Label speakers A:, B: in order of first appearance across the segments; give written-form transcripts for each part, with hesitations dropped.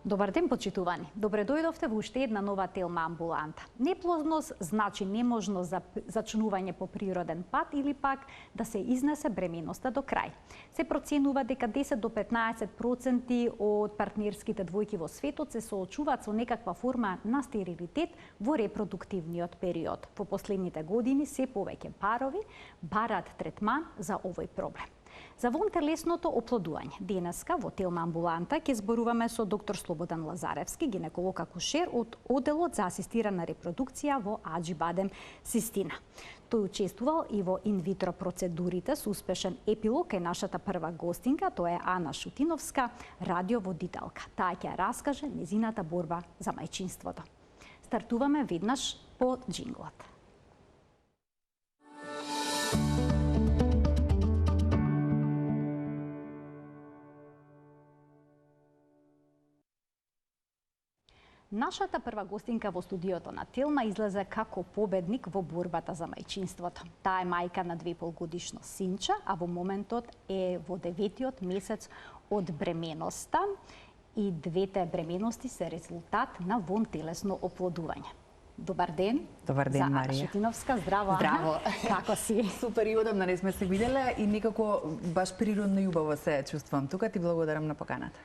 A: Добар ден, почитувани. Добре дојдовте во уште една нова телма амбуланта. Неплодност значи неможност за зачнување по природен пат или пак да се изнесе бременоста до крај. Се проценува дека 10 до 15% од партнерските двојки во светот се соочуваат со некаква форма на стерилитет во репродуктивниот период. Во последните години се повеќе парови бараат третман за овој проблем. За вонтелесното оплодување, денеска во телма амбуланта ќе зборуваме со доктор Слободан Лазаревски, гинеколог акушер од Оделот за асистирана репродукција во Аџибадем, Систина. Тој учествувал и во инвитро процедурите со успешен епилог е нашата прва гостинка, тоа е Ана Шутиновска, радиоводителка. Таа ќе раскаже незината борба за мајчинството. Стартуваме веднаш по џинглот. Нашата прва гостинка во студиото на Телма излезе како победник во борбата за мајчинството. Таа е мајка на 2,5-годишно синче, а во моментот е во 9-тиот месец од бременоста и двете бременности се резултат на вонтелесно оплодување. Добар ден.
B: Добар ден, Марија.
A: За Шутиновска, здраво.
B: Здраво.
A: Како си?
B: Супер и одамна не сме се виделе и некако баш природно и убаво се чувствувам тука. Ти благодарам на поканата.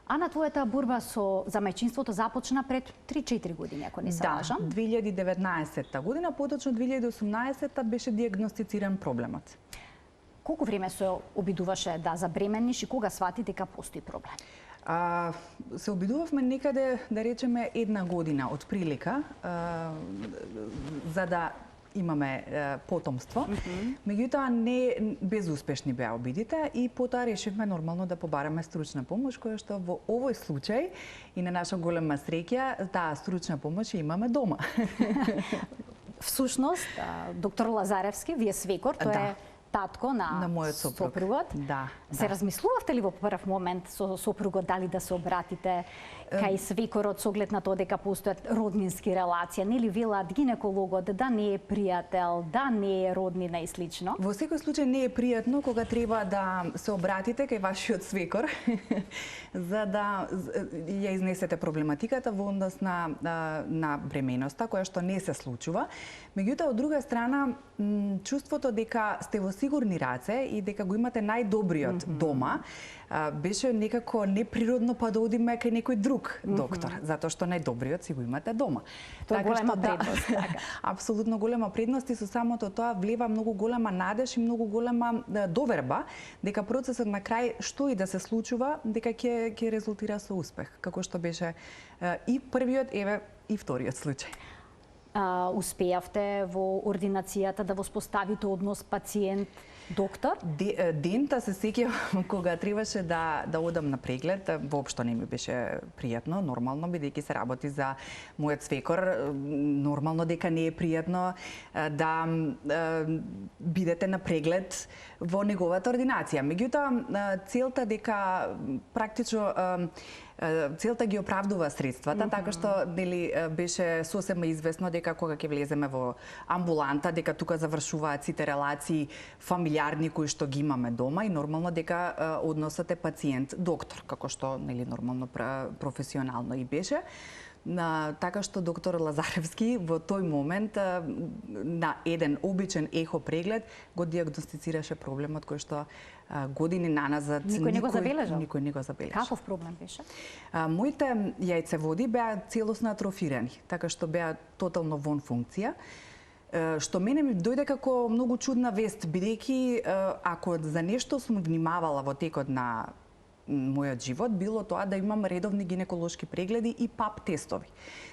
A: Ана, твојата борба за мајчинството започна пред 3-4 години, ако не се лажам.
B: Да, 2019 година, поточно 2018 беше диагностициран проблемот.
A: Колку време се обидуваше да забремениш и кога свати дека постои проблем?
B: Се обидувавме некаде, да речеме, 1 година од прилика, за да имаме потомство. Меѓутоа, не безуспешни беа обидите и потоа решивме нормално да побараме стручна помош, која што во овој случај и на наша голема среќа, таа стручна помош имаме дома.
A: Всушност, доктор Лазаревски, вие свекор, тоа е татко на
B: мојот
A: сопругот.
B: Да.
A: Се размислувавте ли во прв момент со сопругот дали да се обратите кај свекорот со оглед на тоа дека постојат роднински релации, нели велат гинекологот да не е пријател, да не е роднина и слично?
B: Во секој случај не е пријатно кога треба да се обратите кај вашиот свекор за да ја изнесете проблематиката во однос на бременоста, која што не се случува. Меѓутоа, од друга страна, чувството дека сте во сигурни раце и дека го имате најдобриот дома, беше некако неприродно па да одиме кај некој друг доктор, затоа што најдобриот си го имате дома.
A: Тоа е голема предност.
B: Апсолутно голема предност и со самото тоа влева многу голема надеж и многу голема доверба дека процесот на крај што и да се случува, дека ќе резултира со успех, како што беше и првиот, еве и вториот случај.
A: Успеавте во ординацијата да воспоставите однос пациент-доктор?
B: Дента се сеќавам кога требаше да одам на преглед, воопшто не ми беше пријатно, нормално, бидејќи се работи за мојот свекор, нормално дека не е пријатно да бидете на преглед во неговата ординација. Меѓутоа, целта дека практично целта ги оправдува средствата, така што нели беше сосема известно дека кога ќе влеземе во амбуланта, дека тука завршуваат сите релации фамилиарни кои што ги имаме дома и нормално дека односот е пациент-доктор, како што нели нормално професионално и беше. Така што доктор Лазаревски во тој момент на еден обичен ехо преглед го диагностицираше проблемот кој што години наназад
A: никој не го забележал.
B: Никој не го забележал.
A: Каков проблем беше?
B: Моите јајцеводи беа целосно атрофирани, така што беа тотално вон функција. Што мене ми дојде како многу чудна вест, бидејќи ако за нешто сум внимавала во текот на мојот живот, било тоа да имам редовни гинеколошки прегледи и ПАП тестови.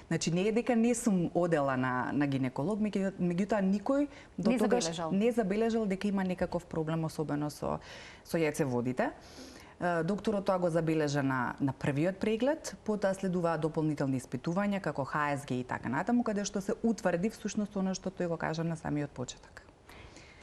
B: Значи, не е дека не сум одела на гинеколог, меѓутоа никој до тогаш не забележал дека има некаков проблем, особено со јајцеводите. Докторот тоа го забележа на првиот преглед, потоа следуваа дополнителни испитувања како ХСГ и така натаму, каде што се утврди всушност она што тој го кажа на самиот почеток.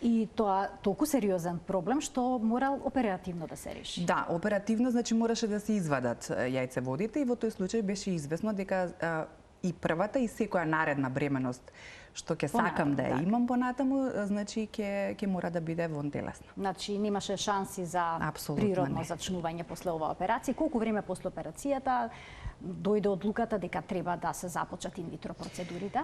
A: И тоа толку сериозен проблем што морал оперативно да се реши.
B: Да, оперативно, значи мораше да се извадат јајцеводите и во тој случај беше известно дека и првата и секоја наредна бременност што ќе сакам да ја имам понатаму, значи ќе мора да биде вонтелесно.
A: Значи немаше шанси за
B: Апсолутно
A: природно
B: не.
A: зачнување после оваа операција. Колку време после операцијата дојде одлуката дека треба да се започнат инвитро процедурите?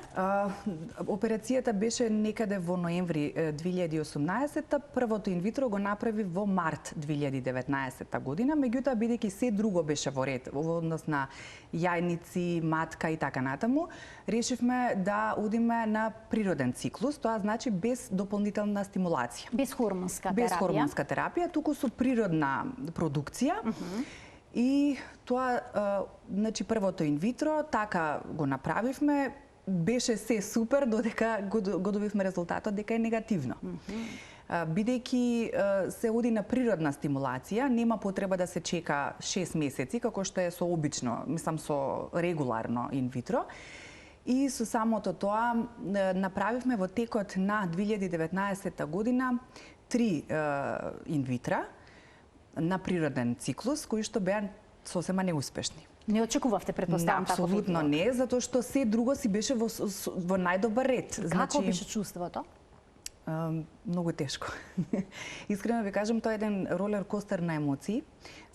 B: Операцијата беше некаде во ноември 2018, првото инвитро го направи во март 2019 година, меѓутоа бидејќи се друго беше во ред, во однос на јајници, матка и така натаму, решивме да одиме на природен циклус, тоа значи без дополнителна стимулација.
A: Без хормонска терапија?
B: Без хормонска терапија, туку со природна продукција. И тоа, значи првото инвитро, така го направивме, беше се супер, додека го добивме резултатот дека е негативно. Бидејќи се оди на природна стимулација, нема потреба да се чека 6 месеци, како што е со обично, мислам со регуларно инвитро. И со самото тоа направивме во текот на 2019 година 3 инвитра на природен циклус, кои што беа сосема неуспешни.
A: Не очекувавте, претпоставам, таков
B: Апсолутно не, затоа што се друго си беше во најдобар ред.
A: Како беше чувството?
B: Многу тешко. Искрено ви кажам, тоа е еден ролер костер на емоции,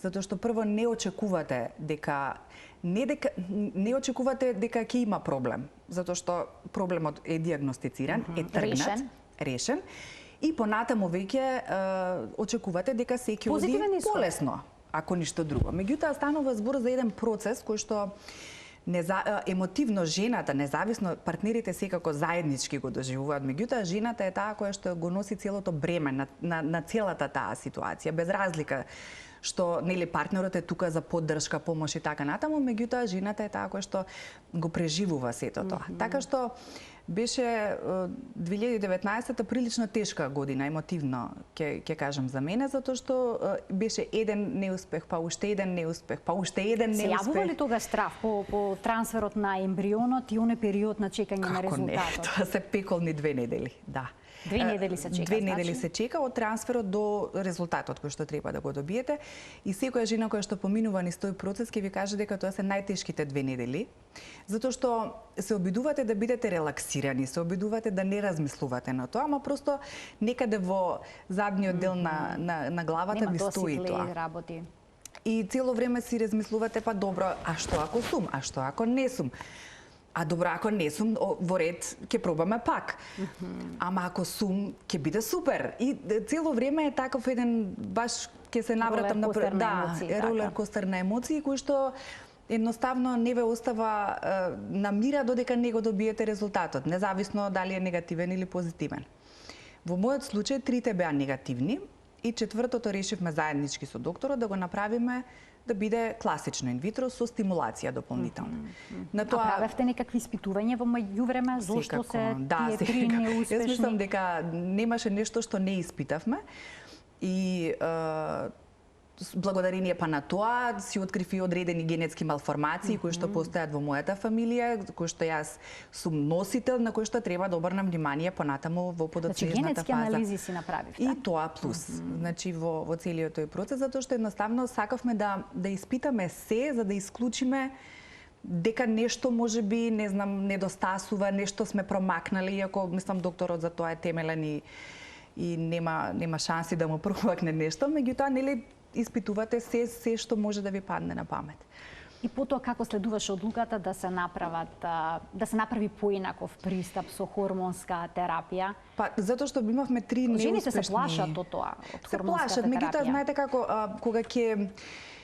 B: затоа што прво не очекувате дека ќе има проблем, затоа што проблемот е дијагностициран, е тргнат, решен. И понатаму веќе очекувате дека се ќе оди полесно, ако ништо друго. Меѓутоа станува збор за еден процес кој што емотивно жената, независно партнерите секако заеднички го доживуваат, меѓутоа жената е таа која што го носи целото бреме на целата таа ситуација, без разлика што нели партнерот е тука за поддршка, помош и така натаму, меѓутоа жената е таа која што го преживува сето тоа. Така што беше 2019 прилично тешка година, емотивно ќе кажам за мене, затоа што беше еден неуспех, па уште еден неуспех, па уште еден неуспех.
A: Се јавува ли тога страф по трансферот на ембрионот и оној период на чекање на резултатот?
B: Како не, тоа се пеколни 2 недели, да.
A: 2 недели се чека,
B: 2 недели се чека од трансферот до резултатот кој што треба да го добиете. И секоја жена која што поминува низ тој процес ќе ви каже дека тоа се најтешките 2 недели, затоа што се обидувате да бидете релаксирани, се обидувате да не размислувате на тоа, ама просто некаде во задниот дел на главата ви стои тоа.
A: Работи.
B: И цело време си размислувате, па добро, а што ако сум, а што ако не сум? А добро, ако не сум, во ред, ќе пробаме пак. Ама ако сум, ќе биде супер. И цело време е таков еден, баш ќе се навратам на ролер костер на емоции, кој што едноставно не ве остава на мира додека не го добиете резултатот, независно дали е негативен или позитивен. Во мојот случај, 3 беа негативни и 4-тото решивме заеднички со докторот да го направиме да биде класично инвитро со стимулација дополнителна.
A: А правевте некакви испитувања во меѓувреме? Зошто се тие 3 неуспешни?
B: Јас мислам дека немаше нешто што не испитавме и благодарение па на тоа си открив и одредени генетски малформации кои што постојат во мојата фамилија, кои што јас сум носител, на кои што треба да обрнам внимание понатаму во подоцнежната фаза.
A: Генетски анализи си направивте?
B: И тоа плюс, значи во целиот тој процес, затоа што едноставно сакавме да испитаме се за да исклучиме дека нешто можеби, не знам, недостасува, нешто сме промакнали, иако мислам докторот за тоа е темелен и нема шанси да му промакне нешто, меѓутоа нели испитувате се што може да ви падне на памет.
A: И потоа како следуваше одлуката да се направи поинаков пристап со хормонска терапија?
B: Па затоа што имавме 3 неуспешни.
A: Жените се плашат од тоа, од хормонската терапија. Се плашат,
B: меѓутоа знаете како кога ќе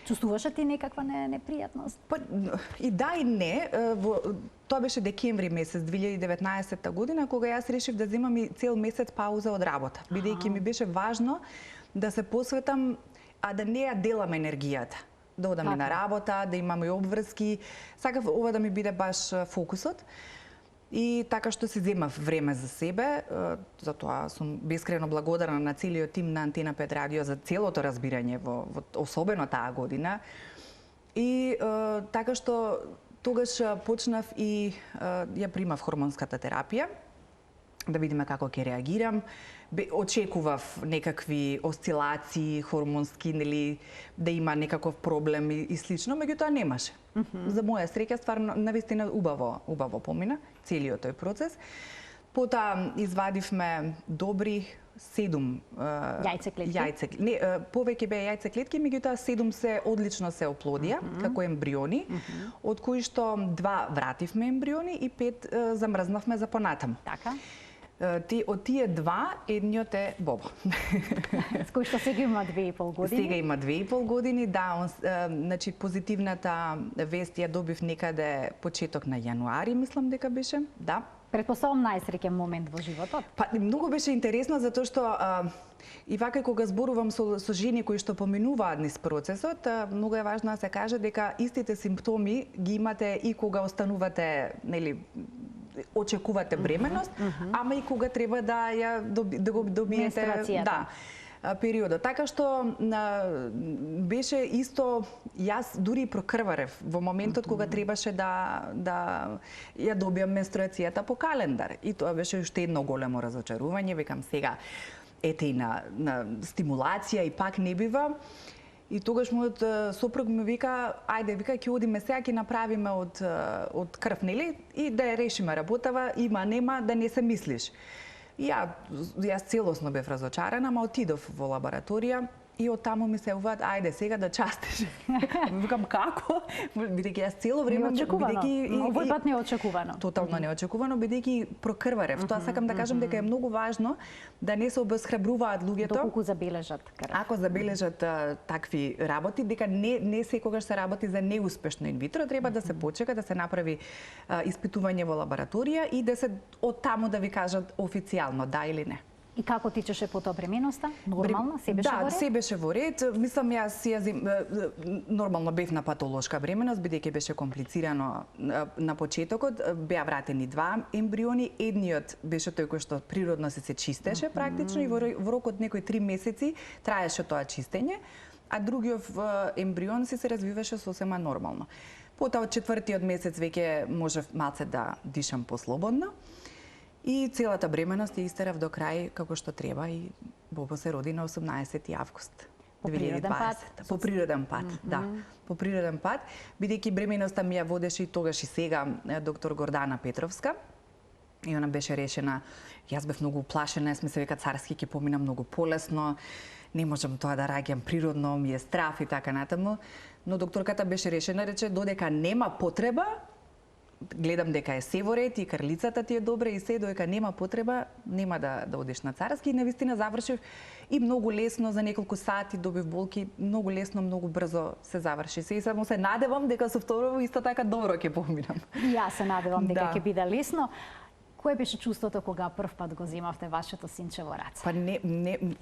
A: чувствуваше ти некаква непријатност?
B: Па и да и не, тоа беше декември месец 2019 година кога јас решив да земам и цел месец пауза од работа, бидејќи ми беше важно да се посветам, а да не ја делам енергијата. Да одам и на работа, да имам и обврски. Сакав ова да ми биде баш фокусот. И така што си земав време за себе, затоа сум бескрено благодарна на целиот тим на Антена 5 радио за целото разбирање во особено таа година. И така што тогаш почнав и ја примав хормонската терапија, да видиме како ќе реагирам. Очекував некакви осцилации хормонски, нели, да има некаков проблем и слично, меѓутоа немаше. За моја среќа стварно навистина убаво помина целиот тој процес. Потоа извадивме добри 7
A: Јајцеклетки?
B: Не, повеќе беа јајцеклетки, меѓутоа 7 се одлично се оплодија како ембриони, од кои што 2 вративме ембриони и 5 замрзнавме за понатаму.
A: Така.
B: Од тие 2, едниот е Бобо.
A: С кој што сега има 2,5 години.
B: Сега има 2,5 години, да, значи позитивната вест ја добив некаде почеток на јануари, мислам дека беше, да.
A: Претпоставам најсреќен момент во животот.
B: Па многу беше интересно затоа што и вака кога зборувам со жени кои што поминуваат низ процесот, многу е важно да се каже дека истите симптоми ги имате и кога останувате, нели, очекувате бременост, ама и кога треба да ја го добиете, да, периодот. Така што беше исто, јас дури прокрварев во моментот кога требаше да ја добиам менструацијата по календар. И тоа беше уште едно големо разочарување, викам сега ете и на стимулација и пак не бива. И тогаш мојот сопруг ми вика, ајде, вика, ќе одиме сега, ќе направиме од крв, нели? И да ја решиме работава, има, нема, да не се мислиш. И јас целосно бев разочарана, ама отидов во лабораторија и од таму ми се уваат, ајде сега да частиш. Викам како? Бидејќи јас цело време
A: овој пат неочекувано.
B: Тотално неочекувано, бидејќи прокрварев. Тоа сакам да кажам дека е многу важно да не се обесхрабруваат луѓето.
A: Доколку забележат крв.
B: Ако забележат такви работи, дека не секогаш се работи за неуспешно инвитро, треба да се почека, да се направи испитување во лабораторија и да се од таму да ви кажат официјално да или не.
A: И како тичеше потоа бременоста? Нормално? Се беше во ред?
B: Да, се беше во ред. Мислам, јас нормално бев на патолошка бременост, бидејќи беше комплицирано на почетокот. Беа вратени 2 ембриони. Едниот беше тој кој што природно се чистеше практично и во рокот некои 3 месеци траеше тоа чистење, а другиот ембрион се развиваше сосема нормално. Потоа од 4-тиот месец веќе можев малце да дишам послободно. И целата бременост ја истерав до крај како што треба и Бобо се роди на 18 август 2020. По природен пат, да. По природен пат, бидејќи бременоста ми ја водеше и тогаш и сега доктор Гордана Петровска. И она беше решена, јас бев многу уплашена, јас ми се века царски ќе помина многу полесно, не можам тоа да раѓам природно, ми е страф и така натаму. Но докторката беше решена, рече, додека нема потреба, гледам дека е се во ред и крлицата ти е добра и се, додека нема потреба, нема да одиш на царски. И навистина завршив и многу лесно, за неколку сати добив болки, многу лесно, многу брзо се заврши. Се и само се надевам дека со второ исто така добро ќе поминам.
A: И јас се надевам дека ќе биде лесно. Кое беше чувството кога прв пат го земавте вашето синче во раце?
B: Па не,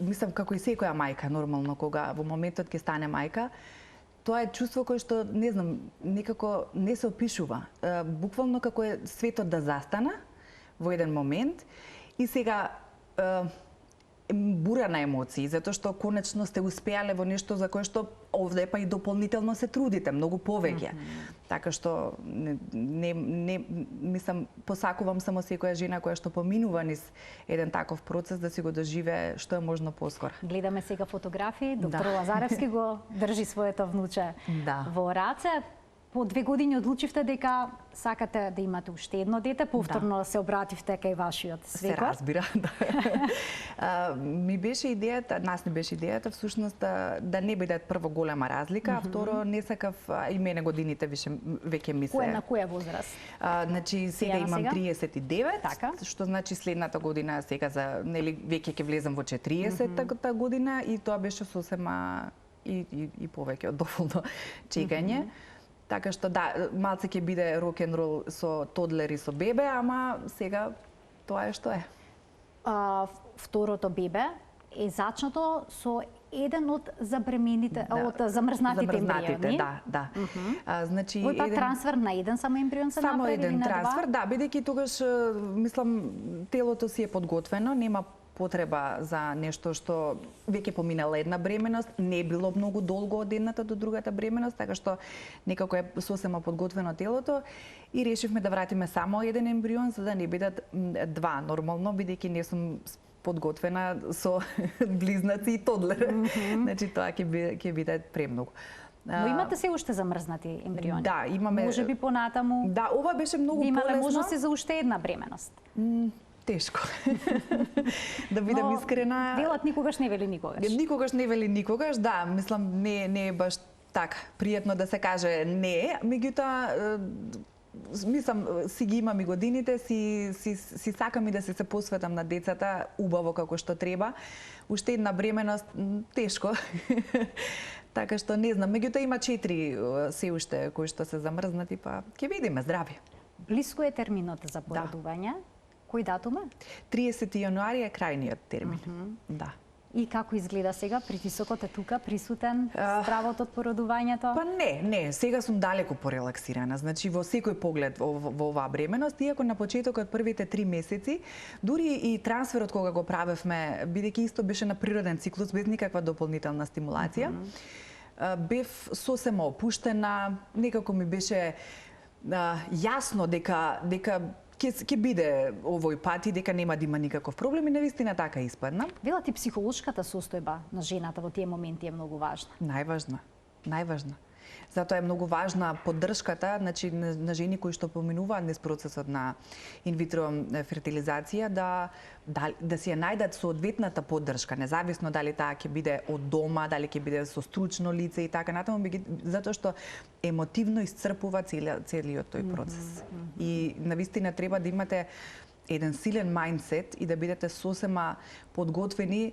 B: мислам како и секоја мајка нормално кога во моментот ќе стане мајка, тоа е чувство кое што, не знам, некако не се опишува. Буквално како е светот да застана во еден момент и сега бура на емоции, затоа што конечно сте успеале во нешто за кое што овде па и дополнително се трудите многу повеќе. Така што не мислам, посакувам само секоја жена која што поминува низ еден таков процес да си го доживее што е можно поскоро.
A: Гледаме сега фотографии, доктор Лазаревски го држи своето внуче во раце. По 2 години одлучивте дека сакате да имате уште едно дете, повторно се обративте кај вашиот свекор.
B: Се разбира, да. Ми беше идејата, нас не беше идејата, всушност да не биде прво голема разлика, а второ не сакав и мене годините веќе ми се.
A: На која возраст?
B: Значи сега имам 39,
A: така,
B: што значи следната година сега за нели веќе ќе влезам во 40-та година и тоа беше сосема и повеќе од доволно чекање. Така што да, малце ќе биде рок-н-рол со тодлер и со бебе, ама сега тоа е што е.
A: Второто бебе е зачнато со еден од забремените, од замрзнатите ембриони.
B: Да. Значи
A: Вој пак трансфер на еден само ембрион се направи или на два? Само еден трансфер,
B: да, бидејќи тогаш мислам телото си е подготвено, нема потреба за нешто што веќе поминала една бременост, не е било многу долго од едната до другата бременост, така што некако е сосема подготвено телото и решивме да вратиме само еден ембрион за да не бидат 2 нормално, бидејќи не сум подготвена со близнаци и тодлер. Значи тоа ќе биде премногу.
A: Но имате се уште замрзнати ембриони.
B: Да, имаме.
A: Може би понатаму.
B: Да, ова беше многу полесно.
A: Имате можности за уште една бременост.
B: Тешко. Да бидам искрена.
A: Велат никогаш не вели никогаш.
B: Никогаш не вели никогаш, да, мислам не е баш така пријатно да се каже не, меѓутоа мислам си ги имам и годините, си сакам и да се посветам на децата убаво како што треба. Уште една бременост тешко. Така што не знам, меѓутоа има 4 се уште кои што се замрзнати, па ќе видиме, здрави.
A: Блиско е терминот за породување. Кој датум е?
B: 30 јануари е крајниот термин. Да.
A: И како изгледа сега? Притисокот е тука, присутен, стравот од породувањето?
B: Па не, сега сум далеко порелаксирана. Значи во секој поглед во оваа бременост, иако на почетокот првите 3 месеци, дури и трансферот кога го правевме, бидејќи исто беше на природен циклус без никаква дополнителна стимулација, бев сосема опуштена, некако ми беше јасно дека ќе биде овој пат и дека нема да има никаков проблем и навистина така испадна.
A: Велат и психолошката состојба на жената во тие моменти е многу важна.
B: Најважна. Затоа е многу важна поддршката, значи на жени кои што поминуваат низ процесот на инвитро фертилизација да си ја најдат соодветната поддршка, независно дали таа ќе биде од дома, дали ќе биде со стручно лице и така натаму, затоа што емотивно исцрпува целиот тој процес. И навистина треба да имате еден силен мајндсет и да бидете сосема подготвени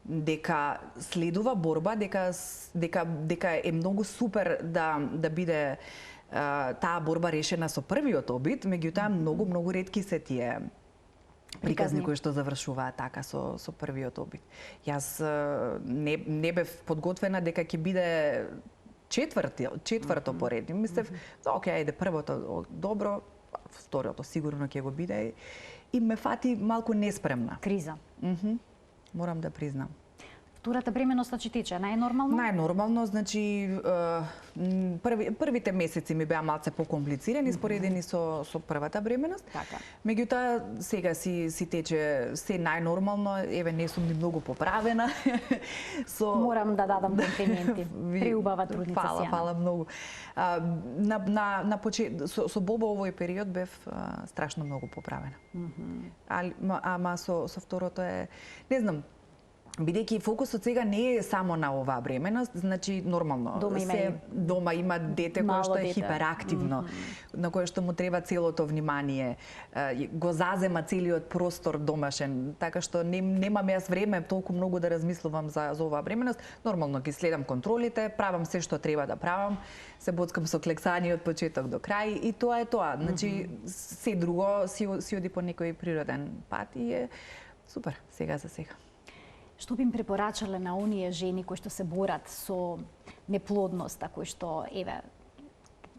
B: дека следува борба, дека е многу супер да биде таа борба решена со првиот обид, меѓутоа многу ретки се тие приказни кои што завршуваат така со првиот обид. Јас не бев подготвена дека ќе биде четврто пореди. Мислев, окей, ајде првото добро, второто сигурно ќе го биде и ме фати малку неспремна.
A: Криза.
B: Морам да признам.
A: Втората бременост значи тече, најнормално?
B: Најнормално, значи првите месеци ми беа малце покомплицирани споредени со првата бременост.
A: Така.
B: Меѓутоа сега си тече се најнормално, еве не сум ни многу поправена.
A: Морам да дадам комплименти. Преубава трудница си.
B: Фала многу. Со Бобо овој период бев страшно многу поправена. Ама со второто е, не знам, бидејќи фокусот сега не е само на оваа бременост, значи нормално дома има дете кое што е хиперактивно, на кое што му треба целото внимание, го зазема целиот простор домашен, така што немам јас време толку многу да размислувам за оваа бременост. Нормално ги следам контролите, правам се што треба да правам, се боцкам со клексани од почеток до крај и тоа е тоа. Значи се друго си оди по некој природен пат и е супер сега за сега.
A: Што би им препорачале на оние жени кои што се борат со неплодноста, кои што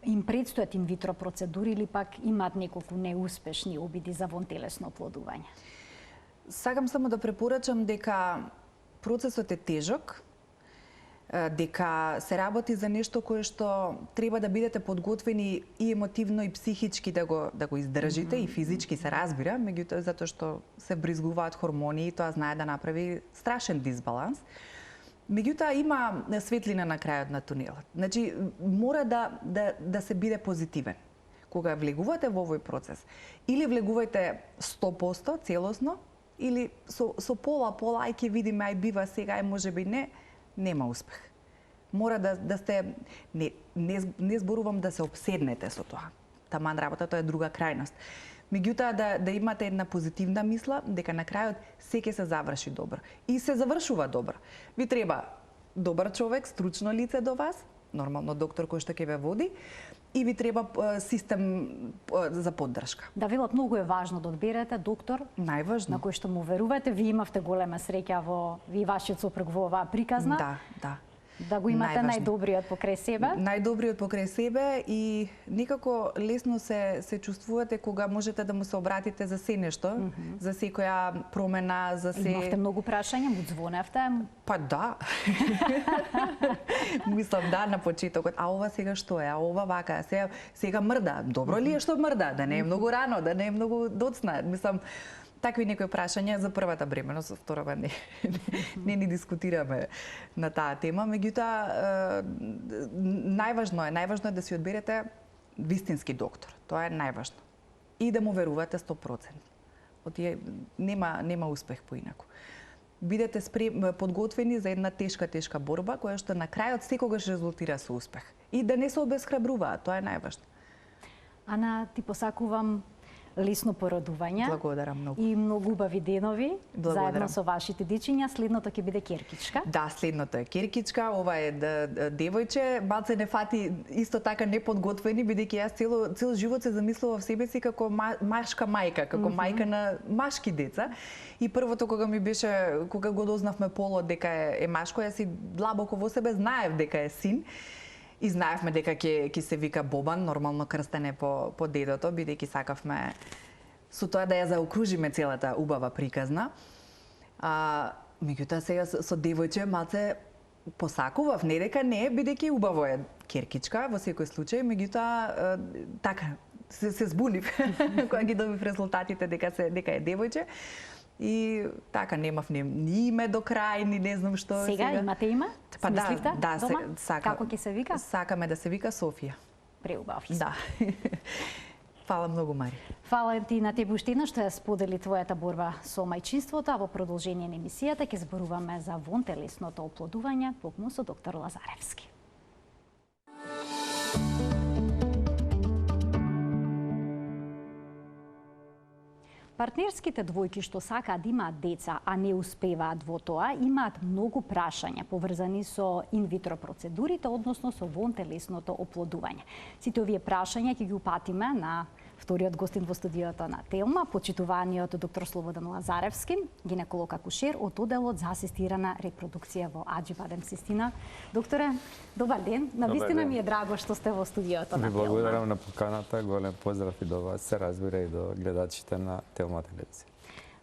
A: им предстојат инвитро процедури или пак имаат неколку неуспешни обиди за вонтелесно оплодување?
B: Сакам само да препорачам дека процесот е тежок, дека се работи за нешто кое што треба да бидете подготвени и емотивно и психички да го издржите и физички се разбира, меѓутоа затоа што се бризгуваат хормони и тоа знае да направи страшен дисбаланс. Меѓутоа има светлина на крајот на тунелот. Значи мора да се биде позитивен. Кога влегувате во овој процес, или влегувајте 100% целосно, или со пола, ај ќе видиме, ај бива сега, ај можеби не, нема успех. Мора да сте, не зборувам да се обседнете со тоа. Таман работата е друга крајност. Меѓутоа да имате една позитивна мисла дека на крајот се ќе се заврши добро. И се завршува добро. Ви треба добар човек, стручно лице до вас, нормално доктор кој што ќе ве води, и ви треба систем за поддршка.
A: Да, велат многу е важно да одберете доктор
B: Најважно.
A: на кој што му верувате. Ви имавте голема среќа ви вашиот сопруг во оваа приказна.
B: Да.
A: Да го имате најдобриот покрај себе.
B: Најдобриот покрај себе и некако лесно се чувствувате кога можете да му се обратите за се нешто, за секоја промена, за се...
A: Имавте многу прашања, му звоневте?
B: Па да. Мислам да на почетокот, а ова сега што е, а ова вака, сега мрда. Добро ли е што мрда? Да не е многу рано, да не е многу доцна. Мислам, такви некои прашања за првата бременост, за втората не ни дискутираме на таа тема, меѓутоа најважно е да си одберете вистински доктор. Тоа е најважно. И да му верувате 100%. Нема успех поинаку. Бидете подготвени за една тешка борба, која што на крајот секогаш резултира со успех. И да не се обесхрабруваат, тоа е најважно.
A: Ана, ти посакувам лесно породување.
B: Благодарам многу.
A: И многу убави денови,
B: Благодарам.
A: заедно со вашите дечиња. Следното ќе биде керкичка.
B: Да, следното е керкичка, ова е девојче, малце не фати исто така неподготвени, бидејќи јас цел живот се замислував себе си како машка мајка, како мајка на машки деца. И првото кога го дознавме полот дека е машко, јас и длабоко во себе знаев дека е син. И знаевме дека ќе се вика Бобан, нормално крстене по дедото, бидејќи сакавме со тоа да ја заокружиме целата убава приказна. Меѓутоа сега со девојче малце посакував, не дека не, бидејќи убаво е керкичка во секој случај, меѓутоа така се збунив кога ги добив резултатите дека е девојче. И така немав ни име до крај, ни не знам што.
A: Сега имате име?
B: Па
A: Смисливте?
B: да,
A: Како ќе се вика?
B: Сакаме да се вика Софија.
A: Преубав.
B: Да. Фала многу, Мари.
A: Фала ти на тебе уште еднаш што ја сподели твојата борба со мајчинството, а во продолжение на емисијата ќе зборуваме за вонтелесното оплодување, токму со доктор Лазаревски. Партнерските двојки што сакаат да имаат деца, а не успеваат во тоа, имаат многу прашања поврзани со инвитро процедурите, односно со вонтелесното оплодување. Сите овие прашања ќе ги упатиме на вториот гостин во студиото на Телма, почитуваниот доктор Слободан Лазаревски, гинеколог акушер од оделот за асистирана репродукција во Аџибадем Систина. Докторе, добар ден. Навистина ми е драго што сте во студиото на Телма.
C: Ви благодарам на поканата, голем поздрав и до вас, се разбира и до гледачите на Телма телевизија.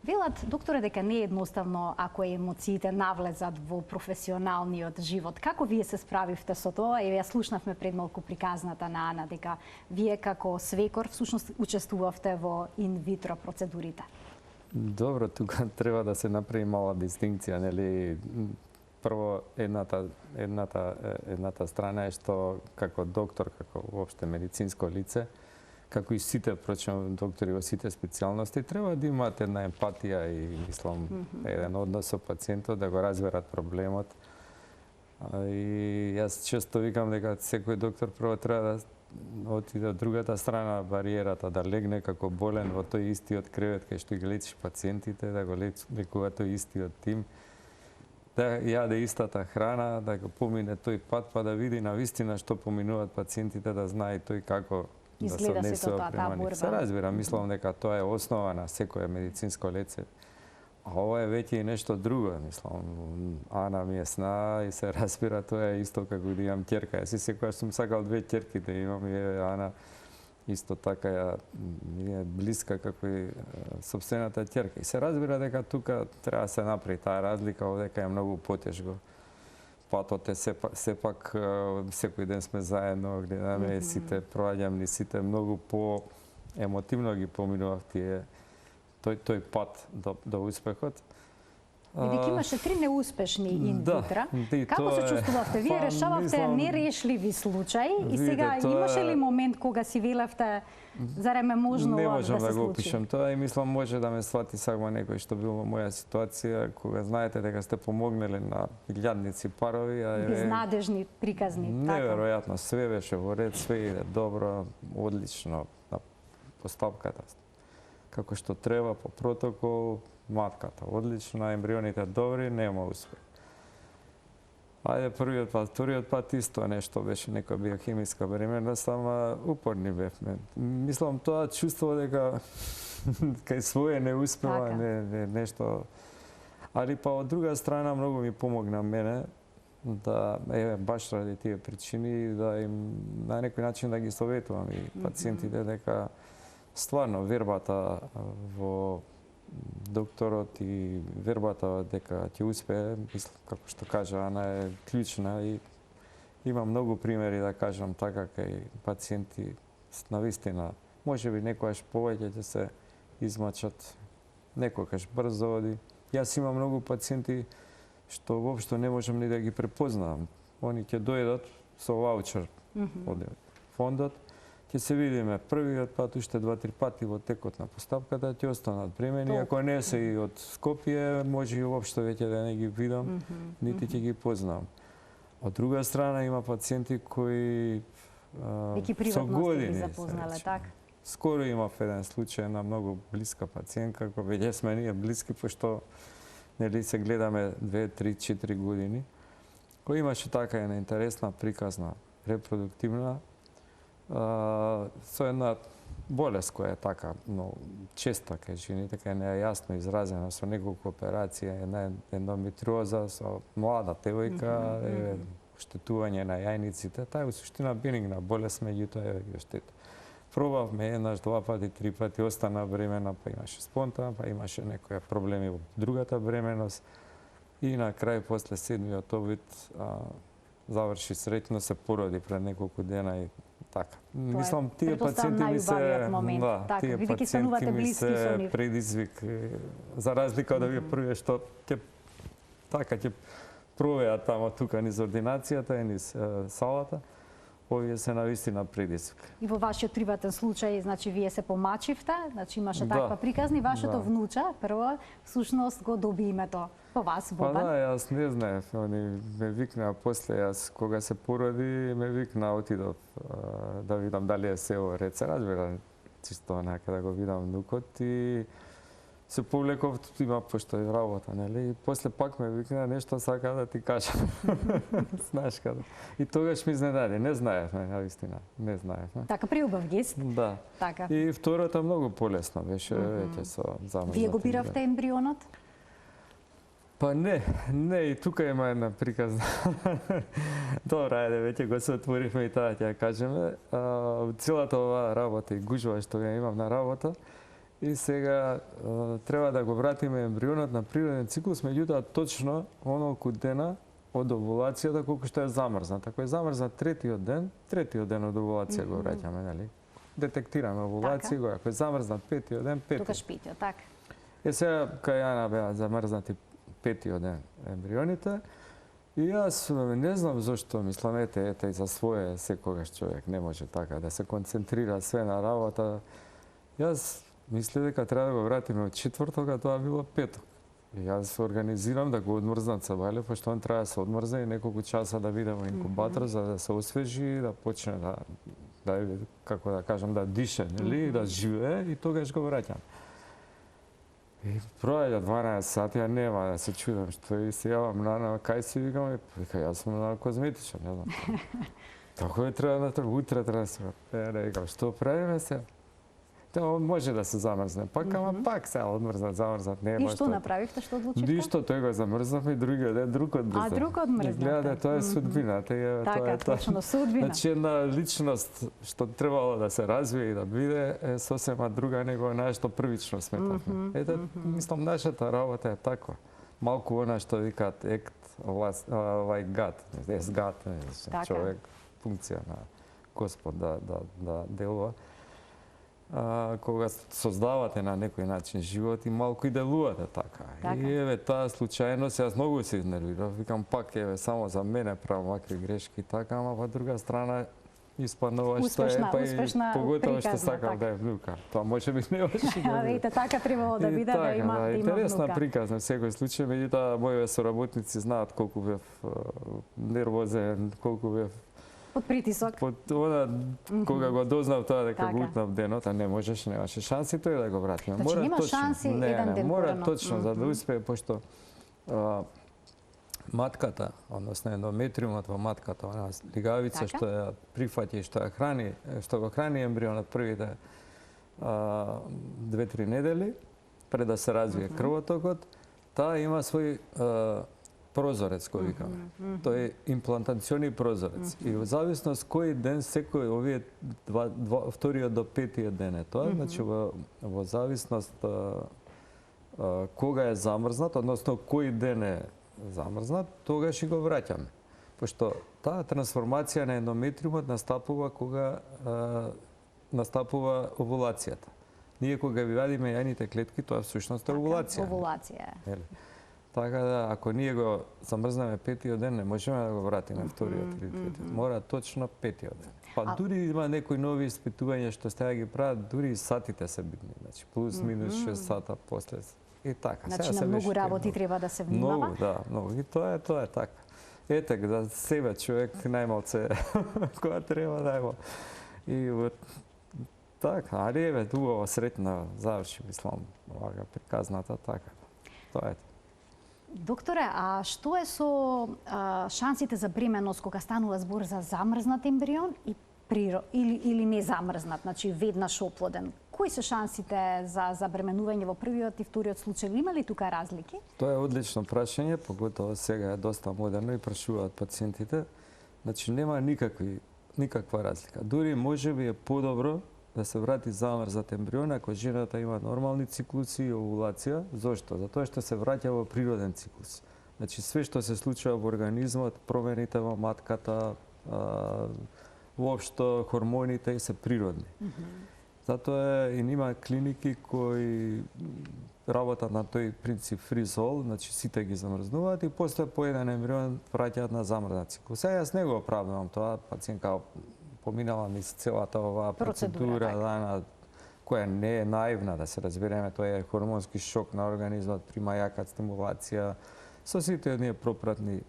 A: Велат, докторе, дека не е едноставно ако емоциите навлезат во професионалниот живот. Како вие се справивте со тоа? Ја слушнавме пред малку приказната на Ана дека вие како свекор всушност учествувавте во инвитро процедурите.
C: Добро, тука треба да се направи мала дистинкција, нели? Прво, едната страна е што како доктор, како воопште медицинско лице, како и сите, впрочем, доктори во сите специјалности, треба да имаат една емпатија и, мислам, еден однос со пациентот, да го разберат проблемот. И јас често викам дека секој доктор прво треба да отиде од другата страна бариерата, да легне како болен во тој истиот кревет кај што ги лечи пациентите, да го лекува тој истиот тим, да јаде истата храна, да го помине тој пат, па да види навистина што поминуваат пациентите, да знае тој како да се однесе према нив. Се разбира, мислам дека тоа е основа на секое медицинско лице. А ова е веќе и нешто друго, мислам. Ана ми е сна и се разбира, тоа е исто како да имам ќерка. Јас секогаш сум сакал две ќерки да имам и Ана исто така ми е блиска како и сопствената ќерка. И се разбира дека тука треба да се направи таа разлика, овдека е многу потешко. Патот е сепак секој ден сме заедно, гледаме сите, проаѓам ни сите, многу по емотивно ги поминував тие тој пат до успехот.
A: Бидејќи имаше 3 неуспешни инвитра, како се чувствувавте? Вие решававте нерешливи случаи и сега имаше ли момент кога си велевте зарем е можно ова да се случи?
C: Не можам да го опишам тоа и мислам може да ме свати само некој што бил во моја ситуација, кога знаете дека сте помогнеле на илјадници парови,
A: безнадежни приказни.
C: Неверојатно, све беше во ред, све иде добро, одлично на постапката. Како што треба по протокол, матката одлична, ембрионите добри, нема успех. Ајде првиот пат, вториот пат исто нешто беше, некоја биохемиска бременност, ама упорни бевме. Мислам тоа чувство дека кај своје не успева, не нешто. Али па од друга страна многу ми помогна мене да баш ради тие причини да им на некој начин да ги советувам и пациентите дека стварно вербата во докторот и вербата дека ќе успее, како што кажа Ана, е клучна и има многу примери да кажам така кај пациенти навистина. Можеби некојаш повеќе ќе се измачат, некогаш брзо оди. Јас имам многу пациенти што воопшто не можам ни да ги препознавам. Они ќе дојдат со ваучер од фондот, ќе се видиме првиот пат, уште 2-3 пати во текот на постапката, ќе останат бремени. Ако не се и од Скопје, може и уопшто веќе да не ги видам, нити ќе ги познам. Од друга страна има пациенти кои
A: Веќе
C: со
A: приватно сте ги
C: години,
A: запознале, така?
C: Скоро имав еден случај на многу блиска пациентка, која веќе сме ние блиски, пошто нели се гледаме 2, 3, 4 години, кој имаше така една интересна приказна, репродуктивна, со една болест која е така но честа кај жените, кај не е јасно изразена со неколку операции, една ендометриоза со млада девојка, штетување на јајниците, таа е во суштина бенигна болест, меѓутоа ги оштета. Пробавме еднаш, 2 пати, 3 пати, остана бремена, па имаше спонтан, па имаше некои проблеми во другата бременост и на крај после 7-миот обид заврши среќно, се породи пред неколку дена и така. Мислам, тие пациенти ми се
A: момент. Така,
C: тие
A: бидејќи станувате
C: пациенти ми
A: блиски со
C: се
A: нив.
C: предизвик, за разлика од овие првие што ќе провеат тамо тука низ ординацијата и низ салата. Овие се навистина предизвик.
A: И во вашиот приватен случај, значи вие се помачивте, значи имаше
C: Да.
A: таква приказни, вашето
C: Да.
A: внуче прво всушност го доби името по вас,
C: Па
A: Бобан.
C: да, јас не знаев, они ме викнаа после, јас кога се породи, ме викнаа, отидов да видам дали е се во ред. Се разбира, чисто онака да го видам внукот и се повлеков, има пошто е работа, нели? И после пак ме викна нешто сака да ти кажам. Знаеш каде. И тогаш ми изненади, не знаевме, навистина, не знаевме.
A: Така, приубав гист.
C: Да.
A: Така.
C: И втората многу полесно беше веќе со замрзнати.
A: Вие го биравте ембрионот?
C: Па не, и тука има една приказна. Добра, ајде, веќе го се отворивме и таа ќе ја кажеме. Целата оваа работа и гужва што ја имам на работа, и сега треба да го вратиме ембрионот на природен циклус, меѓутоа точно онолку дена од овулацијата колку што е замрзнат. Ако е замрзнат третиот ден од овулација го враќаме, нели? Детектираме овулација, го ако е замрзнат петиот ден,
A: Тогаш петиот, така.
C: Сега кај Јана беа замрзнати петиот ден ембрионите и јас не знам зошто мислам ете и за свое секогаш човек не може така да се концентрира све на работа. Јас мислев дека треба да го вратиме од четврток, а тоа било петок. И јас организирам да го одмрзнат Сабајле, пошто он треба да се одмрзне и неколку часа да биде во инкубатор за да се освежи, да почне да како да кажам, да дише, нели, да живее и тогаш го враќам. И проаѓа 12 сати, а нема да се чудам што и се јавам на кај си викам, вика јас сум на козметичар, не знам. Како е треба да утре треба да се викам, што правиме се? Тоа може да се замрзне, пак ама пак се одмрзнат, замрзнат, нема.
A: И што направивте, што одлучивте?
C: Ништо, тој го замрзнавме и другиот ден друг одмрзнав.
A: А друг одмрзнавте.
C: Гледа, тоа е судбината.
A: Така, точно, судбина.
C: Значи една личност што требало да се развие и да биде е сосема друга него онаа што првично сметавме. Ете, мислам, нашата работа е таква. Малку она што викаат act like God, as God, човек, функција на Господ да делува. Кога создавате на некој начин живот и малку и делувате така. И еве таа случајност, јас многу се изнервирав, викам пак еве само за мене правам вакви грешки така, ама во друга страна испаднува што е, па и поготово што сакам да е внука. Тоа може би не беше.
A: А видите, така требало да биде да има внука.
C: Интересна приказна во секој случај, меѓутоа моите соработници знаат колку бев нервозен, колку бев
A: под притисок.
C: Под она, кога го дознав тоа дека го утнав денот, а не немаше шанси тој да го вратиме.
A: Значи нема шанси еден ден
C: мора
A: порано.
C: точно за да успее, пошто матката, односно ендометриумот во матката, она лигавица што ја прифаќа и што го храни ембрионот првите 2-3 недели пред да се развие крвотокот, таа има свој прозорец, кој викаме. Тој е имплантациони прозорец. И во зависност кој ден, секој овие вториот до петиот ден е тоа, значи во зависност кога е замрзнат, односно кој ден е замрзнат, тогаш и го враќаме. Пошто таа трансформација на ендометриумот настапува кога настапува овулацијата. Ние кога ви вадиме јајните клетки, тоа всушност е овулација.
A: Овулација.
C: Така да, ако ние го замрзнеме петиот ден, не можеме да го вратиме вториот или третиот. Мора точно петиот ден. Па дури има некои нови испитувања што сега ги прават, дури и сатите се битни. Значи плюс минус 6 сата после. И така.
A: Значи на многу работи треба да се внимава.
C: Многу, да, многу. И тоа е така. Ете, за себе човек најмалце која треба да го. И вот така, али еве убаво сретна заврши, мислам, овака приказната така. Тоа е.
A: Докторе, а што е со шансите за бременост кога станува збор за замрзнат ембрион и или не замрзнат, значи веднаш оплоден? Кои се шансите за бременување во првиот и вториот случај? Има ли тука разлики?
C: Тоа е одлично прашање, поготово сега е доста модерно и прашуваат пациентите. Значи нема никаква разлика. Дури можеби е подобро да се врати замрзнат ембрион ако жената има нормални циклуси и овулација. Зошто? Затоа што се враќа во природен циклус. Значи све што се случува во организмот, промените во матката, воопшто хормоните се природни. Затоа и има клиники кои работат на тој принцип фризол, значи сите ги замрзнуваат и после по еден ембрион враќаат на замрзнат циклус. Сега јас не го оправдувам тоа, пациентка поминала низ целата оваа процедура, која не е наивна, да се разбереме, тоа е хормонски шок на организмот, прима јака стимулација, со сите оние пропратни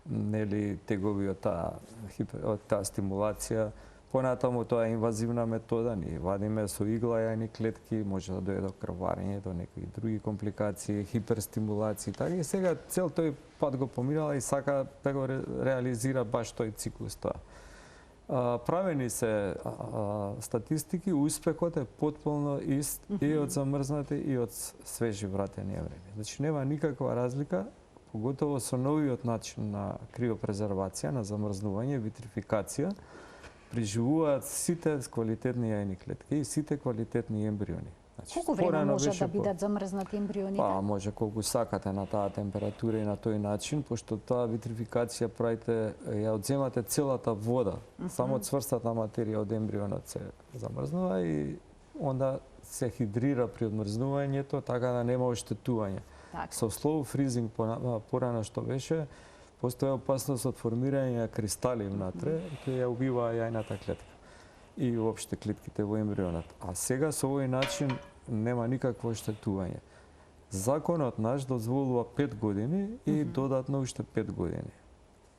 C: нели тегови од таа стимулација. Понатаму тоа е инвазивна метода, ние вадиме со игла јајни клетки, може да дојде до крварење, до некои други компликации, хиперстимулации, така и сега цел тој пат го поминала и сака да го реализира баш тој циклус тоа. Правени се статистики, успехот е потполно ист и од замрзнати и од свежи вратени ембриони. Значи нема никаква разлика, поготово со новиот начин на криопрезервација, на замрзнување, витрификација, преживуваат сите квалитетни јајни клетки и сите квалитетни ембриони. Значи,
A: колку време може да бидат замрзнати ембрионите?
C: Па, може колку сакате на таа температура и на тој начин, пошто таа витрификација правите, ја одземате целата вода, само цврстата материја од ембрионот се замрзнува и онда се хидрира при одмрзнувањето, така да нема оштетување. Со slow freezing порано што беше, постоја опасност од формирање на кристали внатре, кои ја убива јајната клетка и уопште клетките во ембрионот. А сега со овој начин нема никакво оштетување. Законот наш дозволува 5 години и додатно уште 5 години.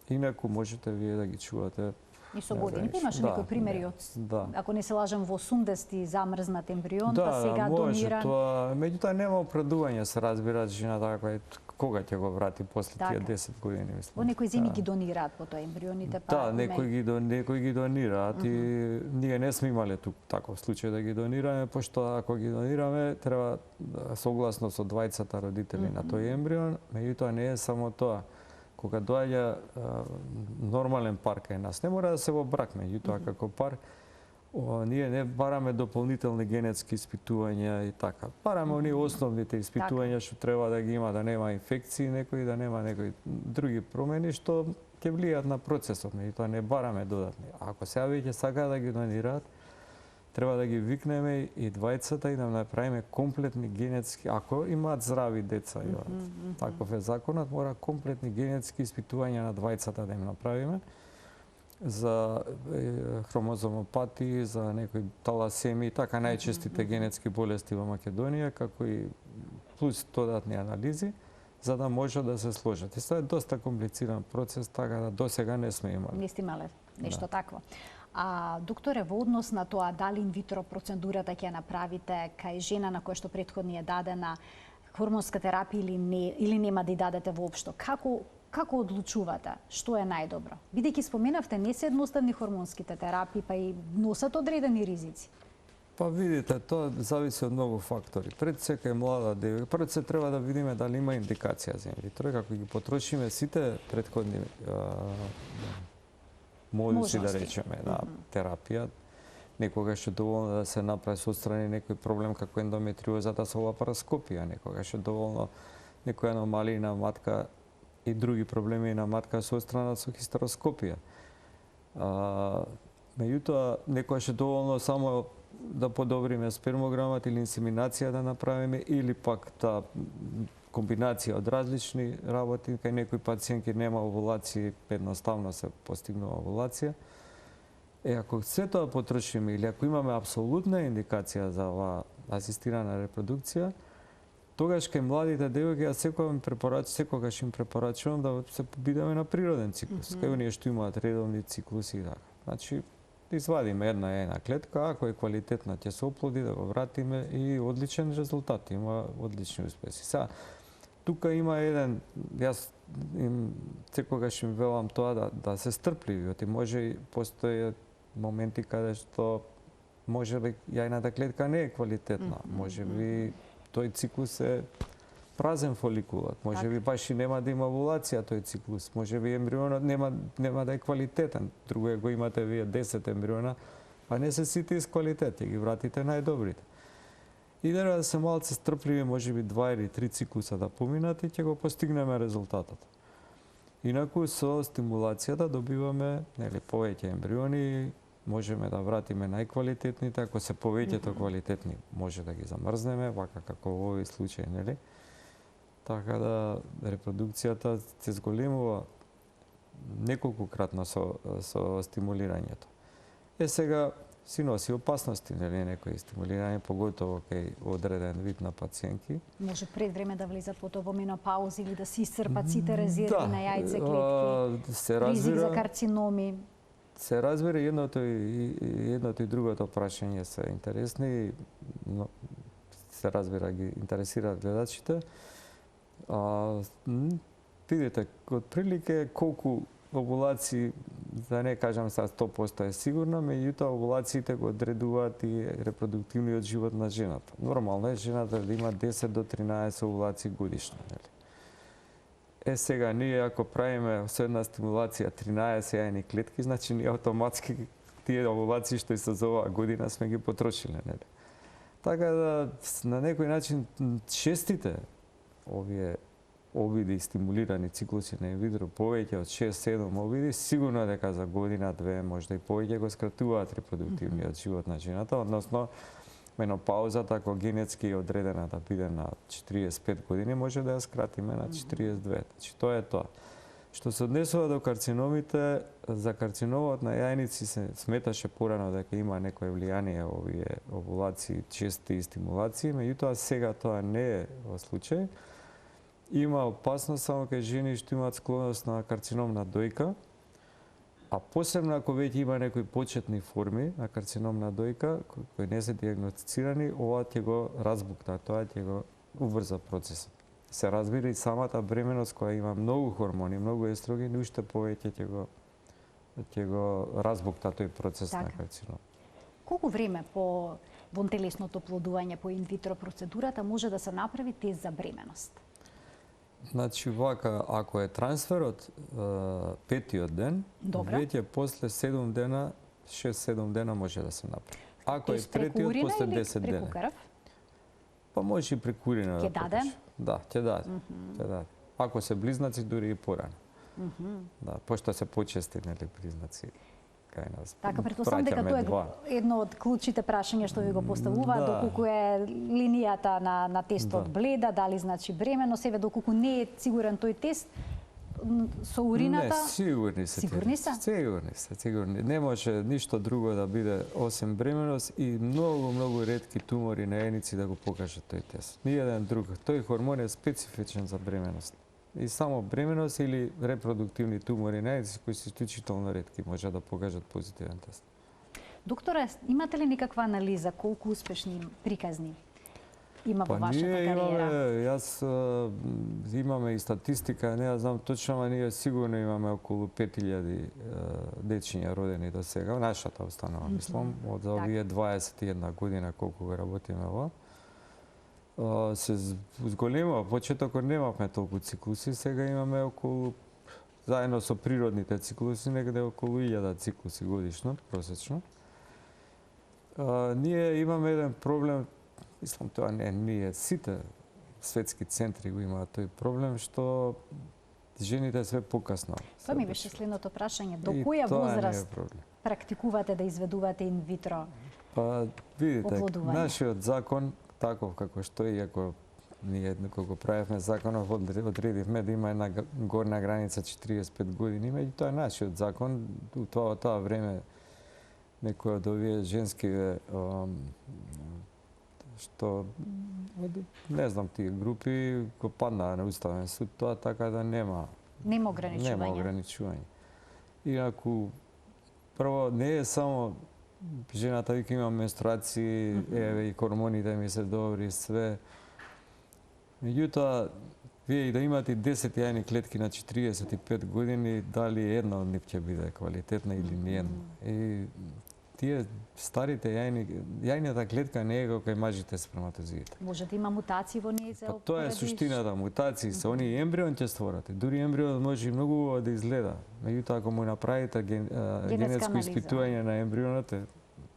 C: Инаку можете вие да ги чувате.
A: И со години имаше некои примери од, ако не се лажам, во 80 замрзнат ембрион, па сега дониран.
C: Да, може, меѓутоа нема опредување, се разбира, жената кога ќе го врати после тие 10 години, мислам.
A: Во некои земји ги донираат по тоа ембрионите, па
C: некои ги донираат и ние не сме имале тук таков случај да ги донираме, пошто ако ги донираме треба согласно со двајцата родители на тој ембрион, меѓутоа не е само тоа. Кога доаѓа нормален пар кај нас, не мора да се во брак, меѓутоа како пар, ние не бараме дополнителни генетски испитувања и така. Бараме оние основните испитувања што треба да ги има, да нема инфекции некои, да нема некои други промени што ќе влијаат на процесот, меѓутоа не бараме додатни. А ако сега веќе сакаат да ги донираат, треба да ги викнеме и двајцата и да направиме комплетни генетски, ако имаат здрави деца, таков е законот, мора комплетни генетски испитувања на двајцата да им направиме за хромозомопати, за некои таласеми, така најчестите генетски болести во Македонија, како и плюс додатни анализи, за да може да се сложат. И тоа е доста комплициран процес, така да досега не сме имали.
A: Не сте имале нешто такво. А, докторе, во однос на тоа дали инвитро процедурата ќе направите кај жена на која што претходно е дадена хормонска терапија или нема да ја дадете воопшто, како одлучувате што е најдобро? Бидејќи споменавте не се едноставни хормонските терапии, па и носат одредени ризици.
C: Па видите, тоа зависи од многу фактори. Пред се кај млада девојка, пред се треба да видиме дали има индикација за инвитро, како ги потрошиме сите претходни модуси, да речеме, на терапија. Некогаш е доволно да се направи со отстрани некој проблем како ендометриозата со лапароскопија, некогаш е доволно некоја аномалија на матка и други проблеми на матка со отстрана со хистероскопија. Меѓутоа, некогаш е доволно само да подобриме спермограмат или инсеминација да направиме или пак да комбинација од различни работи, кај некои пациенти нема овулација, едноставно се постигнува овулација. Ако се тоа потрошиме или ако имаме апсолутна индикација за оваа асистирана репродукција, тогаш кај младите девојки јас секогаш им препорачувам да се побидеме на природен циклус, кај оние што имаат редовни циклуси и така. Значи, извадиме една клетка, ако е квалитетна, ќе се оплоди, да го вратиме и одличен резултат, има одлични успеси. Сега, тука има еден, јас секогаш им велам тоа да се стрпливи, оти може и постои моменти каде што може би јајната клетка не е квалитетна, може би тој циклус е празен фоликулат, може би баш и нема да има овулација тој циклус, може би ембрионот нема да е квалитетен, друго е го имате вие 10 ембриона, а не се сите из квалитет, ќе ги вратите најдобрите. Идеја да се малце стрпливи, може би 2 или 3 циклуса да поминат и ќе го постигнеме резултатот. Инаку со стимулацијата добиваме повеќе ембриони, можеме да вратиме најквалитетните, ако се повеќето квалитетни, може да ги замрзнеме, вака како во овој случај, нели? Така да репродукцијата се зголемува неколкократно со стимулирањето. Сега си носи опасности, нели, некои стимулирање, поготово кај одреден вид на пациентки.
A: Може пред време да влизат во менопауза или да се исцрпат сите резерви на јајце клетки, ризик за карциноми.
C: Се разбира, едното и другото прашање се интересни, но се разбира ги интересираат гледачите. Видите, отприлике колку овулации, да не кажам са 100% е сигурно, меѓутоа овулациите го одредуваат и репродуктивниот живот на жената. Нормално е жената да има 10 до 13 овулации годишно, нели? Сега, ние ако правиме со една стимулација 13 јајни клетки, значи ние автоматски тие овулации што и се за оваа година сме ги потрошиле, нели? Така да, на некој начин, честите овие обиди, стимулирани циклуси на инвитро, повеќе од 6-7 обиди, сигурно дека за година-две, можда и повеќе го скратуваат репродуктивниот живот на жената, односно менопаузата, ако генетски е одредена да биде на 45 години, може да ја скратиме на 42. Значи, тоа е тоа. Што се однесува до карциномите, за карциномот на јајници се сметаше порано дека има некој влијание овие овулации, чести и стимулации, меѓутоа сега тоа не е во случај. Има опасност само кај жени што имаат склоност на карцином на дојка, а посебно ако веќе има некои почетни форми на карцином на дојка, кои не се диагностицирани, ова ќе го разбукта, тоа ќе го уврза процесот. Се разбира и самата бременост која има многу хормони, многу естрогени, уште повеќе ќе го разбукта тој процес на карцином.
A: Колку време по вонтелесното плодување по инвитро процедурата може да се направи тест за бременост?
C: Значи, вака, ако е трансферот петиот ден, веќе после 7 дена, 6-7 дена може да се направи. Ако е третиот, после 10 дена.
A: Преку крв?
C: Па може и преку урина.
A: Ќе даде?
C: Да, ќе даде. Ако се близнаци, дури и порано. Да, пошто се почести, нели, близнаци кај нас.
A: Така, претпоставам дека тоа е едно од клучите прашања што ви го поставуваат, доколку е линијата на тестот бледа, дали значи бремено, себе доколку не е сигурен тој тест, со урината...
C: Не, сигурни се.
A: Сигурни се?
C: Сигурни. Не може ништо друго да биде осем бременост и многу ретки тумори на јајници да го покажат тој тест. Ниједен друг. Тој хормон е специфичен за бременост. И само бременост или репродуктивни тумори на јајници кои се исклучително ретки може да покажат позитивен тест.
A: Докторе, имате ли никаква анализа колку успешни приказни има во вашата кариера?
C: Имаме и статистика, не ја знам точно, ама ние сигурно имаме околу 5000 дечиња родени до сега, нашата установа, мислам, од овие 21 година колку го работиме ова. Се зголемува, почетокот немавме толку циклуси, сега имаме околу, заедно со природните циклуси, негде околу 1000 циклуси годишно, просечно. Ние имаме еден проблем, мислам тоа не ние, сите светски центри го имаат тој проблем, што жените све покасно.
A: Тоа ми беше следното прашање. До која возраст практикувате да изведувате инвитро
C: Па, видите,
A: оплодување?
C: нашиот закон, таков како што е, иако ние кога правевме законов одредивме да има една горна граница 45 години, меѓутоа нашиот закон у тоа време некои од овие женски што не знам тие групи го паднаа на уставен суд, тоа така да нема ограничување. Иако прво не е само жената вика има менструации, еве и хормоните ми се добри, све. Меѓутоа, вие и да имате 10 јајни клетки на 45 години, дали една од нив ќе биде квалитетна или не една. И тие старите јајната клетка не е како кај мажите сперматозидите.
A: Може да има мутации во неја за
C: Тоа е суштината, мутации се. Они ембрион ќе створат. Дури ембрионот може и многу да изгледа. Меѓутоа, ако му направите генетско испитување на ембрионот,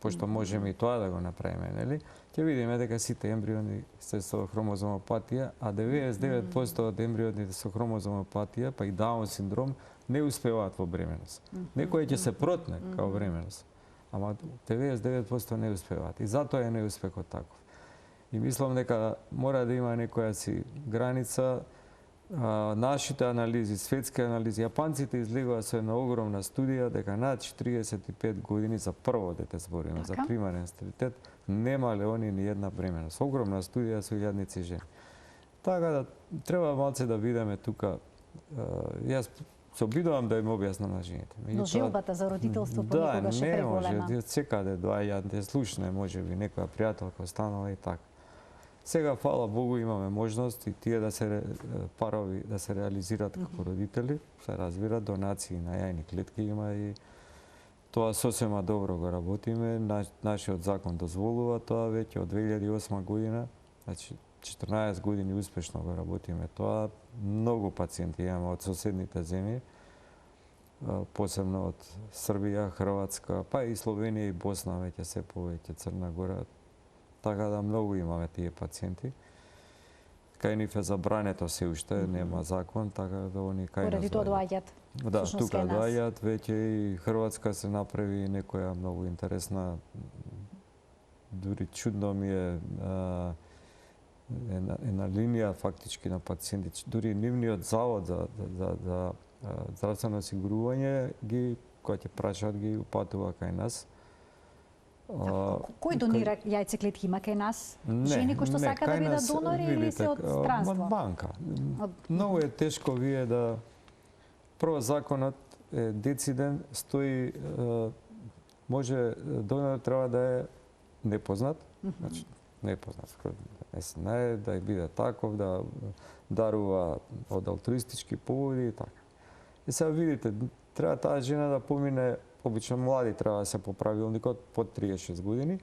C: пошто можеме и тоа да го направиме, нели? Ќе видиме дека сите ембриони се со хромозомопатија, а 99% од ембрионите со хромозомопатија, па и Даун синдром, не успеваат во бременост. Некој ќе се протне као бременост, ама 99% не успеваат. И затоа е неуспехот таков. И мислам дека мора да има некоја си граница. Нашите анализи, светски анализи, јапанците излегува со една огромна студија дека над 45 години за прво дете збориме, за примарен стерилитет, немале они ни една бременост. Огромна студија со илјадници жени. Така да треба малце да видиме тука. Јас се обидувам да им објаснам на жените.
A: Но желбата за родителство понекогаш е преголема.
C: Да, не може, секаде доаѓаат, слушне, можеби некоја пријателка останала и така. Сега, фала Богу, имаме можност и тие да се парови да се реализираат како родители, се разбира, донации на јајни клетки има и тоа сосема добро го работиме. Нашиот закон дозволува тоа веќе од 2008 година, значи 14 години успешно го работиме тоа. Многу пациенти имаме од соседните земји, посебно од Србија, Хрватска, па и Словенија и Босна веќе се повеќе, Црна Гора. Така да многу имаме тие пациенти. Кај нив е забрането се уште, нема закон, така да они кај нас
A: поради тоа доаѓаат.
C: Да, тука доаѓаат, веќе и Хрватска се направи некоја многу интересна, дури чудно ми е една линија фактички на пациенти. Дури нивниот завод за здравствено осигурување кој ќе прашаат ги упатува кај нас.
A: Кој донира јајцеклетки има кај нас? Жени кои што сака да бидат донори или се од странство?
C: Од банка. Многу е тешко вие да... Прво законот е дециден, стои, може донор треба да е непознат, значи непознат, не се знае, да биде таков, да дарува од алтруистички поводи и така. И сега видите, треба таа жена да помине, обично млади треба да се по правилникот под 36 години,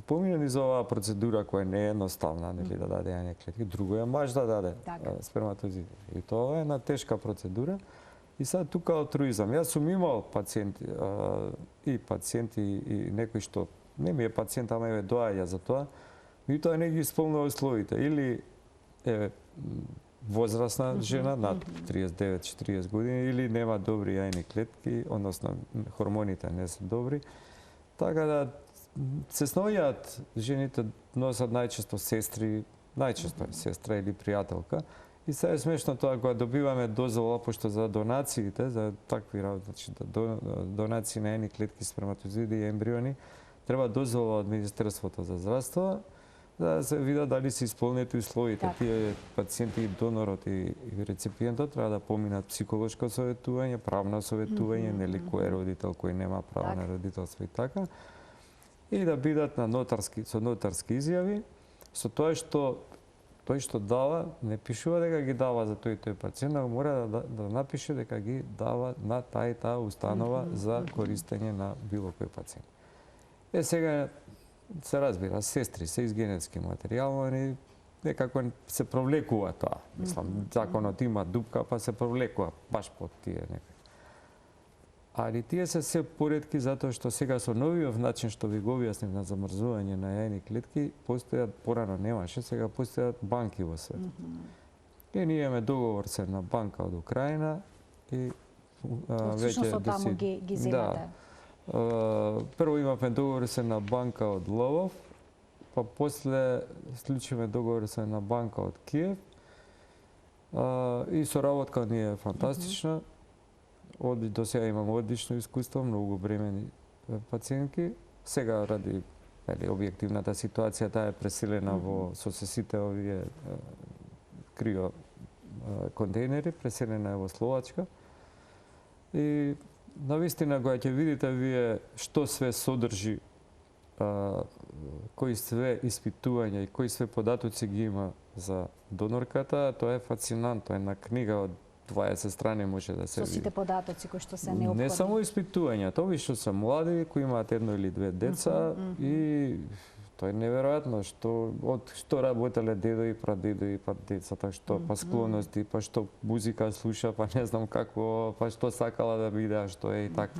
C: помине низ оваа процедура која не е едноставна, нели да даде јајни клетки, друго е маж да даде сперматозиди. И тоа е една тешка процедура. И сега тука алтруизам. Јас сум имал пациенти и некои што не ми е пациент, ама еве доаѓа за тоа, и тоа не ги исполнува условите. Или е возрастна жена над 39-40 години, или нема добри јајни клетки, односно хормоните не се добри. Така да се снојаат жените, носат најчесто сестри, најчесто е сестра или пријателка. И сега е смешно тоа кога добиваме дозвола, пошто за донациите, за такви работи, донации на јајни клетки, сперматозиди и ембриони, треба дозвола од Министерството за здравство, да се видат дали се исполнети условите. Тие пациенти и донорот и реципиентот треба да поминат психолошко советување, правно советување, нели кој е родител, кој нема право на родителство и така. И да бидат на со нотарски изјави, со тоа што тој што дава, не пишува дека ги дава за тој пациент, но мора да напише дека ги дава на таа установа за користење на било кој пациент. Сега се разбира, сестри се из генетски материјал, они некако се провлекува тоа. Мислам, законот има дупка, па се провлекува баш под тие некако. Али тие се поретки затоа што сега со новиот начин што ви го објаснив на замрзување на јајни клетки, постојат, порано немаше, сега постојат банки во свет. И ние имаме договор со една банка од Украина и
A: веќе со таму ги земате.
C: Прво имавме договор со една банка од Лвов, па после склучиме договор со една банка од Киев и соработка ни е фантастична. До сега имам одлично искуство, многу бремени пациентки. Сега ради објективната ситуација таа е преселена со сите овие крио контейнери, преселена е во Словачка. И навистина кога ќе видите вие што све содржи, кои све испитувања и кои све податоци ги има за донорката, тоа е фасцинантно. Една книга од 20 страни може да се види.
A: Со сите податоци кои што се неопходни.
C: Не само испитувањата, овие што се млади, кои имаат едно или две деца и тоа е неверојатно што работеле дедо и прадедо и па децата, што па склоности, па што музика слуша, па не знам какво, па што сакала да биде, а што е и така.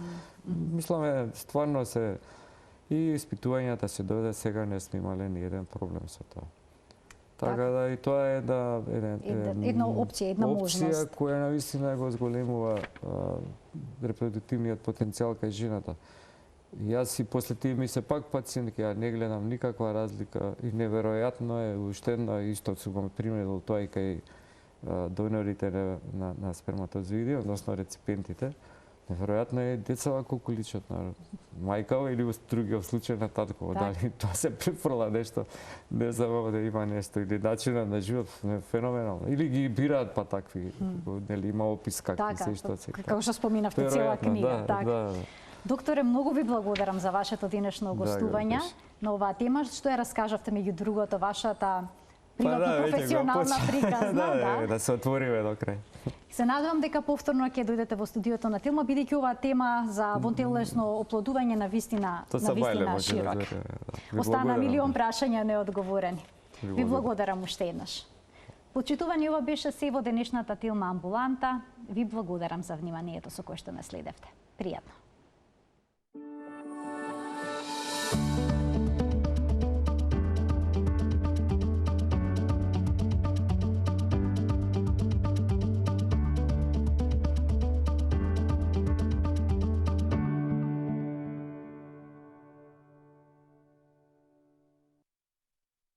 C: Мислам стварно се и испитувањата се доведе, сега не сме имале ни еден проблем со тоа. Така да и тоа е
A: една опција, една можност.
C: Опција која навистина го зголемува репродуктивниот потенцијал кај жената. Јас и после тие ми се пак пациентки, ја не гледам никаква разлика и неверојатно е уште едно исто сум го применил тоа и кај донорите на сперматозоиди, односно реципиентите. Неверојатно е децава колку личат на мајкава или во другиот случај на татко. Дали тоа се префрла нешто, не знам да има нешто или начинот на живот феноменално. Или ги бираат па такви, нели има опис какви се што се.
A: Како што споминавте цела книга, така. Докторе, многу ви благодарам за вашето денешно гостување на оваа тема, што ја раскажавте меѓу другото вашата приватно професионална приказна,
C: да се отвориме до крај.
A: Се надевам дека повторно ќе дојдете во студиото на Телма, бидејќи оваа тема за вонтелесно оплодување на вистина широка. Остана милион прашања неодговорени. Ви благодарам уште еднаш. Почитувани, ова беше се во денешната Телма амбуланта. Ви благодарам за вниманието со кое што не следевте. Пријатно.